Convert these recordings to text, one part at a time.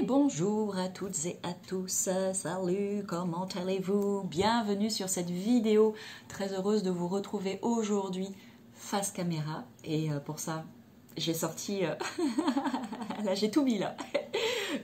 Et bonjour à toutes et à tous, salut, comment allez-vous? Bienvenue sur cette vidéo, très heureuse de vous retrouver aujourd'hui face caméra. Et pour ça, j'ai sorti, là j'ai tout mis là.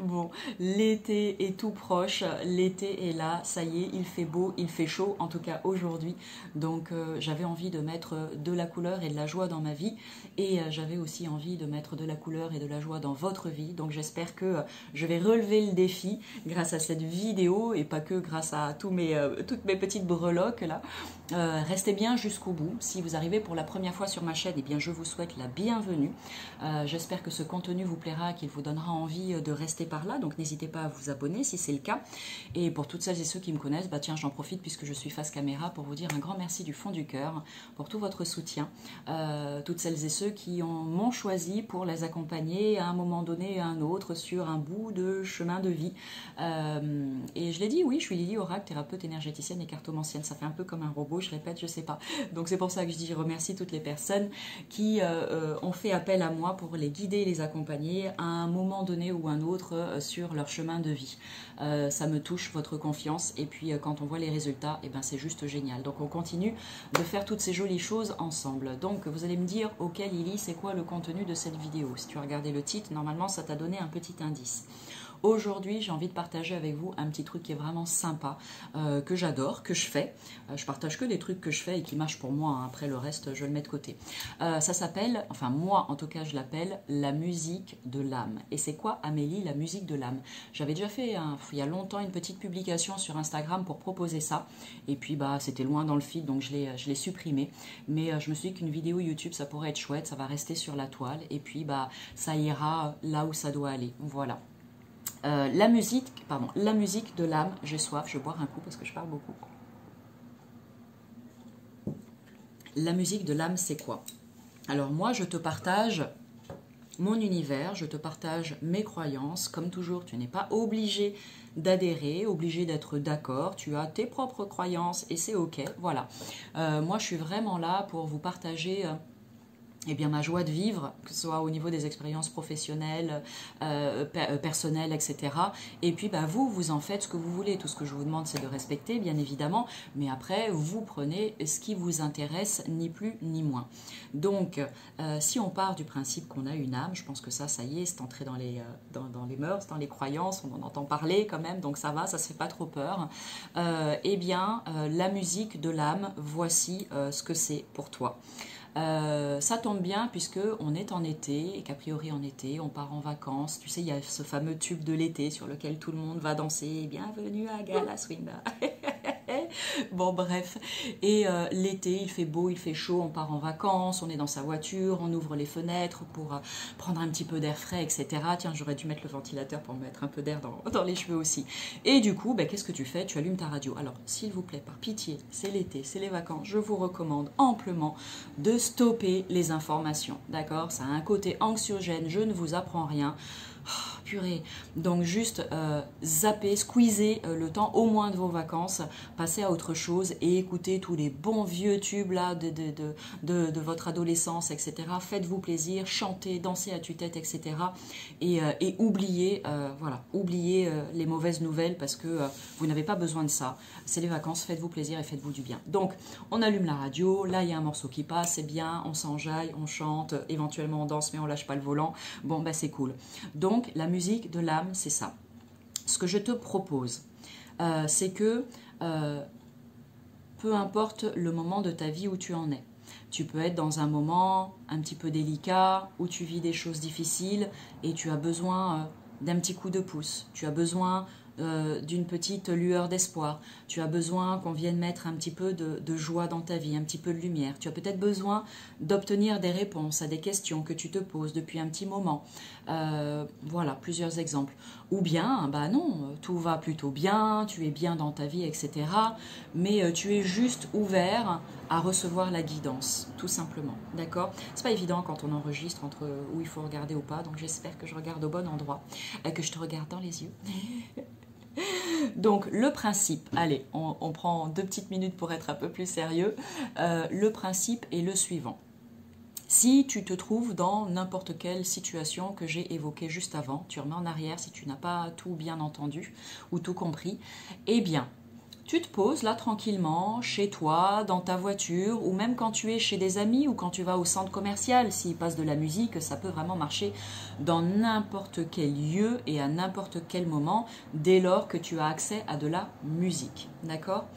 Bon, l'été est tout proche, l'été est là, ça y est, il fait beau, il fait chaud, en tout cas aujourd'hui. Donc j'avais envie de mettre de la couleur et de la joie dans ma vie. Et j'avais aussi envie de mettre de la couleur et de la joie dans votre vie. Donc j'espère que je vais relever le défi grâce à cette vidéo et pas que grâce à toutes mes petites breloques là. Restez bien jusqu'au bout. Si vous arrivez pour la première fois sur ma chaîne, eh bien je vous souhaite la bienvenue. J'espère que ce contenu vous plaira, qu'il vous donnera envie de rester par là. Donc n'hésitez pas à vous abonner si c'est le cas. Et pour toutes celles et ceux qui me connaissent, bah tiens, j'en profite puisque je suis face caméra pour vous dire un grand merci du fond du cœur pour tout votre soutien. Toutes celles et ceux qui m'ont choisi pour les accompagner à un moment donné et à un autre sur un bout de chemin de vie. Et je l'ai dit, oui, je suis Lily Oracle, thérapeute énergéticienne et cartomancienne. Ça fait un peu comme un robot, je répète, je sais pas. Donc c'est pour ça que je dis, je remercie toutes les personnes qui ont fait appel à moi pour les guider et les accompagner à un moment donné ou un autre sur leur chemin de vie. Ça me touche votre confiance et puis quand on voit les résultats, eh ben, c'est juste génial. Donc on continue de faire toutes ces jolies choses ensemble. Donc vous allez me dire, ok Lily, c'est quoi le contenu de cette vidéo? Si tu as regardé le titre, normalement ça t'a donné un petit indice. Aujourd'hui, j'ai envie de partager avec vous un petit truc qui est vraiment sympa, que j'adore, que je fais. Je partage que des trucs que je fais et qui marchent pour moi. Hein. Après, le reste, je le mets de côté. Ça s'appelle, enfin moi en tout cas, je l'appelle la musique de l'âme. Et c'est quoi, Amélie, la musique de l'âme? J'avais déjà fait il y a longtemps une petite publication sur Instagram pour proposer ça. Et puis, bah, c'était loin dans le feed, donc je l'ai supprimé. Mais je me suis dit qu'une vidéo YouTube, ça pourrait être chouette. Ça va rester sur la toile. Et puis, bah, ça ira là où ça doit aller. Voilà. La musique de l'âme, j'ai soif, je vais boire un coup parce que je parle beaucoup. La musique de l'âme, c'est quoi? Alors moi, je te partage mon univers, je te partage mes croyances. Comme toujours, tu n'es pas obligé d'adhérer, obligé d'être d'accord. Tu as tes propres croyances et c'est ok, voilà. Moi, je suis vraiment là pour vous partager... eh bien, ma joie de vivre, que ce soit au niveau des expériences professionnelles, personnelles, etc. Et puis, bah, vous en faites ce que vous voulez. Tout ce que je vous demande, c'est de respecter, bien évidemment. Mais après, vous prenez ce qui vous intéresse, ni plus ni moins. Donc, si on part du principe qu'on a une âme, je pense que ça y est, c'est entré dans les mœurs, dans les croyances, on en entend parler quand même, donc ça va, ça ne se fait pas trop peur. Eh bien, la musique de l'âme, voici ce que c'est pour toi. Ça tombe bien puisque on est en été et qu'a priori en été on part en vacances. Tu sais, il y a ce fameux tube de l'été sur lequel tout le monde va danser. Bienvenue à Gala Swinda. Bon bref, et l'été il fait beau, il fait chaud, on part en vacances, on est dans sa voiture, on ouvre les fenêtres pour prendre un petit peu d'air frais, etc. Tiens, j'aurais dû mettre le ventilateur pour mettre un peu d'air dans les cheveux aussi. Et du coup, ben, qu'est-ce que tu fais? Tu allumes ta radio. Alors, s'il vous plaît, par pitié, c'est l'été, c'est les vacances, je vous recommande amplement de stopper les informations, d'accord? Ça a un côté anxiogène, je ne vous apprends rien. Oh, purée. Donc juste zapper, squeezer le temps au moins de vos vacances, passer à autre chose et écouter tous les bons vieux tubes là de votre adolescence, etc. Faites-vous plaisir, chantez, dansez à tue-tête, etc. Et oubliez, voilà, oubliez les mauvaises nouvelles parce que vous n'avez pas besoin de ça. C'est les vacances, faites-vous plaisir et faites-vous du bien. Donc on allume la radio, là il y a un morceau qui passe, c'est bien, on s'enjaille, on chante, éventuellement on danse mais on lâche pas le volant. Bon bah c'est cool. Donc la musique de l'âme, c'est ça. Ce que je te propose, c'est que peu importe le moment de ta vie où tu en es, tu peux être dans un moment un petit peu délicat, où tu vis des choses difficiles et tu as besoin d'un petit coup de pouce. Tu as besoin d'une petite lueur d'espoir. Tu as besoin qu'on vienne mettre un petit peu de joie dans ta vie, un petit peu de lumière. Tu as peut-être besoin d'obtenir des réponses à des questions que tu te poses depuis un petit moment. Voilà, plusieurs exemples. Ou bien, bah non, tout va plutôt bien, tu es bien dans ta vie, etc. Mais tu es juste ouvert à recevoir la guidance, tout simplement. D'accord? C'est pas évident quand on enregistre entre où il faut regarder ou pas, donc j'espère que je regarde au bon endroit, que je te regarde dans les yeux. Donc le principe, allez, on prend 2 petites minutes pour être un peu plus sérieux. Le principe est le suivant. Si tu te trouves dans n'importe quelle situation que j'ai évoquée juste avant, tu remets en arrière si tu n'as pas tout bien entendu ou tout compris, eh bien, tu te poses là tranquillement, chez toi, dans ta voiture, ou même quand tu es chez des amis ou quand tu vas au centre commercial. S'il passe de la musique, ça peut vraiment marcher dans n'importe quel lieu et à n'importe quel moment, dès lors que tu as accès à de la musique. D'accord?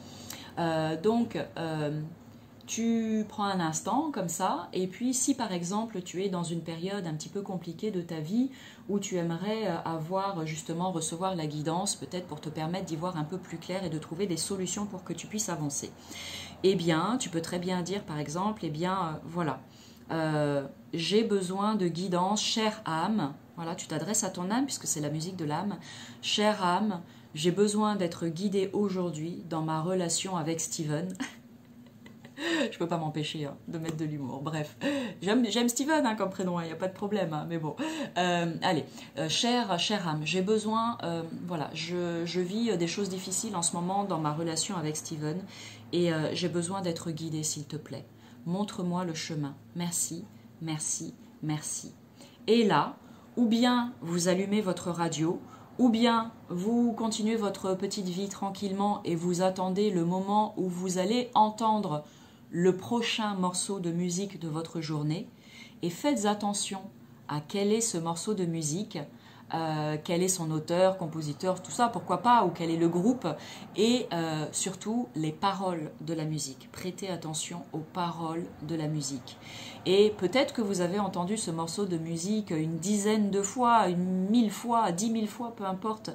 Tu prends un instant comme ça, et puis si par exemple tu es dans une période un petit peu compliquée de ta vie, où tu aimerais recevoir la guidance, peut-être pour te permettre d'y voir un peu plus clair et de trouver des solutions pour que tu puisses avancer, eh bien tu peux très bien dire par exemple, j'ai besoin de guidance, chère âme, voilà, tu t'adresses à ton âme puisque c'est la musique de l'âme, chère âme, j'ai besoin d'être guidée aujourd'hui dans ma relation avec Steven. Je peux pas m'empêcher de mettre de l'humour. Bref, j'aime Steven comme prénom, il n'y a pas de problème. Mais bon, chère âme, j'ai besoin, je vis des choses difficiles en ce moment dans ma relation avec Steven et j'ai besoin d'être guidée, s'il te plaît. Montre-moi le chemin. Merci, merci, merci. Et là, ou bien vous allumez votre radio, ou bien vous continuez votre petite vie tranquillement et vous attendez le moment où vous allez entendre le prochain morceau de musique de votre journée et faites attention à quel est ce morceau de musique, quel est son auteur, compositeur, tout ça, pourquoi pas, ou quel est le groupe, et surtout les paroles de la musique. Prêtez attention aux paroles de la musique. Et peut-être que vous avez entendu ce morceau de musique une dizaine de fois, 1000 fois, 10 000 fois, peu importe.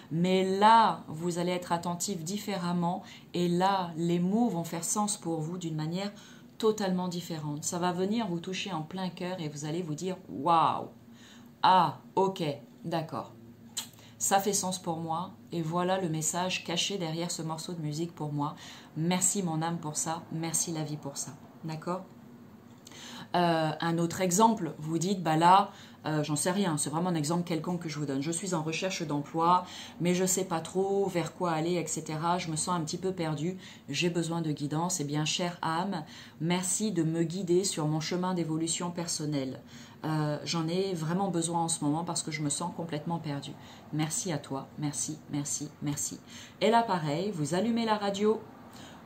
Mais là, vous allez être attentif différemment et là, les mots vont faire sens pour vous d'une manière totalement différente. Ça va venir vous toucher en plein cœur et vous allez vous dire « Waouh ! Ah, ok, d'accord. Ça fait sens pour moi et voilà le message caché derrière ce morceau de musique pour moi. Merci mon âme pour ça, merci la vie pour ça. » D'accord ? Un autre exemple, vous dites, j'en sais rien, c'est vraiment un exemple quelconque que je vous donne. Je suis en recherche d'emploi, mais je ne sais pas trop vers quoi aller, etc. Je me sens un petit peu perdue, j'ai besoin de guidance. Eh bien, chère âme, merci de me guider sur mon chemin d'évolution personnelle. J'en ai vraiment besoin en ce moment parce que je me sens complètement perdue. Merci à toi, merci, merci, merci. Et là, pareil, vous allumez la radio,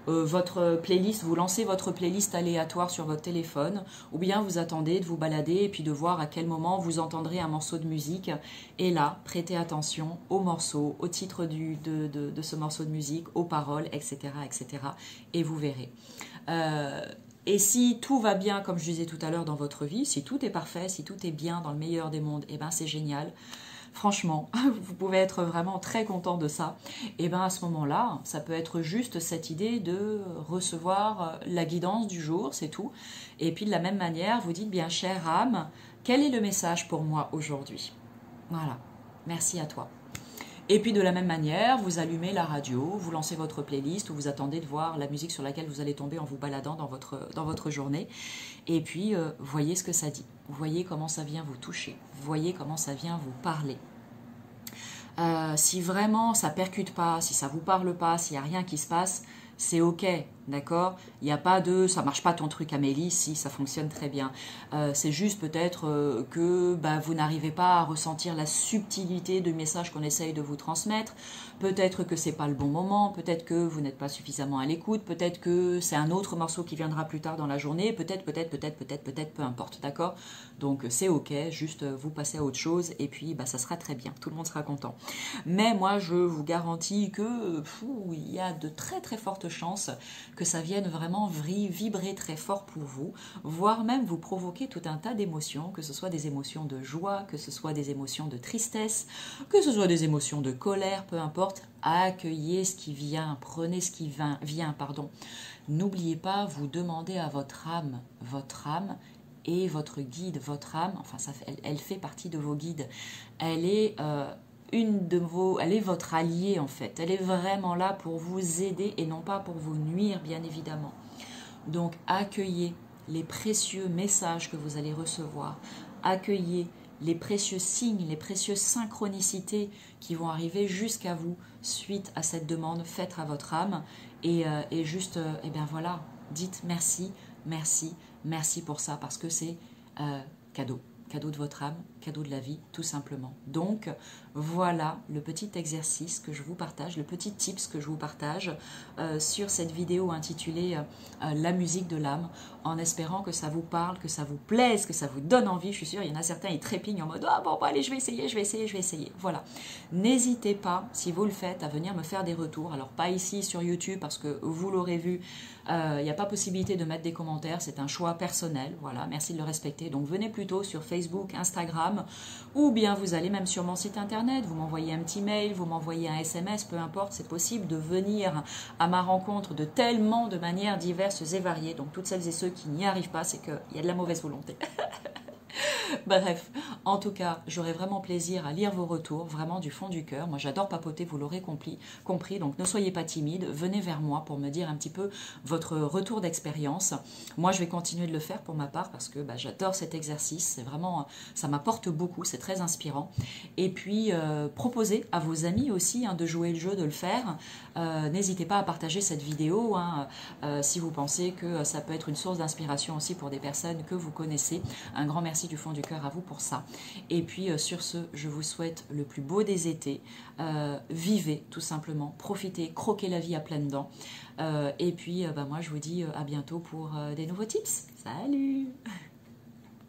votre playlist, vous lancez votre playlist aléatoire sur votre téléphone, ou bien vous attendez de vous balader et puis de voir à quel moment vous entendrez un morceau de musique. Et là, prêtez attention au morceau, au titre de ce morceau de musique, aux paroles, etc., etc. Et vous verrez. Et si tout va bien, comme je disais tout à l'heure dans votre vie, si tout est parfait, si tout est bien dans le meilleur des mondes, eh ben c'est génial. Franchement, vous pouvez être vraiment très content de ça. Et bien à ce moment-là, ça peut être juste cette idée de recevoir la guidance du jour, c'est tout. Et puis de la même manière, vous dites bien, chère âme, quel est le message pour moi aujourd'hui? Voilà, merci à toi. Et puis de la même manière, vous allumez la radio, vous lancez votre playlist ou vous attendez de voir la musique sur laquelle vous allez tomber en vous baladant dans votre journée. Et puis, voyez ce que ça dit. Vous voyez comment ça vient vous toucher. Vous voyez comment ça vient vous parler. Si vraiment ça percute pas, si ça vous parle pas, s'il n'y a rien qui se passe, c'est ok, d'accord? Il n'y a pas de « ça marche pas ton truc Amélie », si ça fonctionne très bien. C'est juste peut-être que vous n'arrivez pas à ressentir la subtilité du message qu'on essaye de vous transmettre. Peut-être que c'est pas le bon moment, peut-être que vous n'êtes pas suffisamment à l'écoute, peut-être que c'est un autre morceau qui viendra plus tard dans la journée, peut-être, peu importe, d'accord? Donc c'est ok, juste vous passez à autre chose et puis ça sera très bien, tout le monde sera content. Mais moi je vous garantis que il y a de très très fortes chances que ça vienne vraiment vibrer très fort pour vous, voire même vous provoquer tout un tas d'émotions, que ce soit des émotions de joie, que ce soit des émotions de tristesse, que ce soit des émotions de colère, peu importe. Accueillez ce qui vient, prenez ce qui vient. N'oubliez pas, vous demandez à votre âme et votre guide, votre âme, enfin elle fait partie de vos guides, elle est elle est votre alliée en fait, elle est vraiment là pour vous aider et non pas pour vous nuire bien évidemment. Donc accueillez les précieux messages que vous allez recevoir, accueillez les précieux signes, les précieuses synchronicités qui vont arriver jusqu'à vous suite à cette demande faite à votre âme et juste, dites merci, merci, merci pour ça, parce que c'est cadeau. Cadeau de votre âme, cadeau de la vie, tout simplement. Donc, voilà le petit exercice que je vous partage, le petit tips que je vous partage sur cette vidéo intitulée La musique de l'âme, en espérant que ça vous parle, que ça vous plaise, que ça vous donne envie. Je suis sûre, il y en a certains, ils trépignent en mode « Ah bon, allez, je vais essayer. » Voilà. N'hésitez pas, si vous le faites, à venir me faire des retours. Alors, pas ici sur YouTube, parce que vous l'aurez vu, il n'y a pas possibilité de mettre des commentaires, c'est un choix personnel. Voilà, merci de le respecter. Donc, venez plutôt sur Facebook, Instagram, ou bien vous allez même sur mon site internet, vous m'envoyez un petit mail, vous m'envoyez un SMS, peu importe, c'est possible de venir à ma rencontre de tellement de manières diverses et variées. Donc toutes celles et ceux qui n'y arrivent pas, c'est qu'il y a de la mauvaise volonté. Bref, en tout cas, j'aurai vraiment plaisir à lire vos retours, vraiment du fond du cœur. Moi, j'adore papoter, vous l'aurez compris, donc ne soyez pas timide, venez vers moi pour me dire un petit peu votre retour d'expérience. Moi, je vais continuer de le faire pour ma part parce que j'adore cet exercice, c'est vraiment, ça m'apporte beaucoup, c'est très inspirant. Et puis, proposez à vos amis aussi de jouer le jeu, de le faire. N'hésitez pas à partager cette vidéo si vous pensez que ça peut être une source d'inspiration aussi pour des personnes que vous connaissez. Un grand merci du fond du cœur à vous pour ça. Et puis sur ce, je vous souhaite le plus beau des étés. Vivez tout simplement, profitez, croquez la vie à pleines dents. Et puis moi je vous dis à bientôt pour des nouveaux tips. Salut!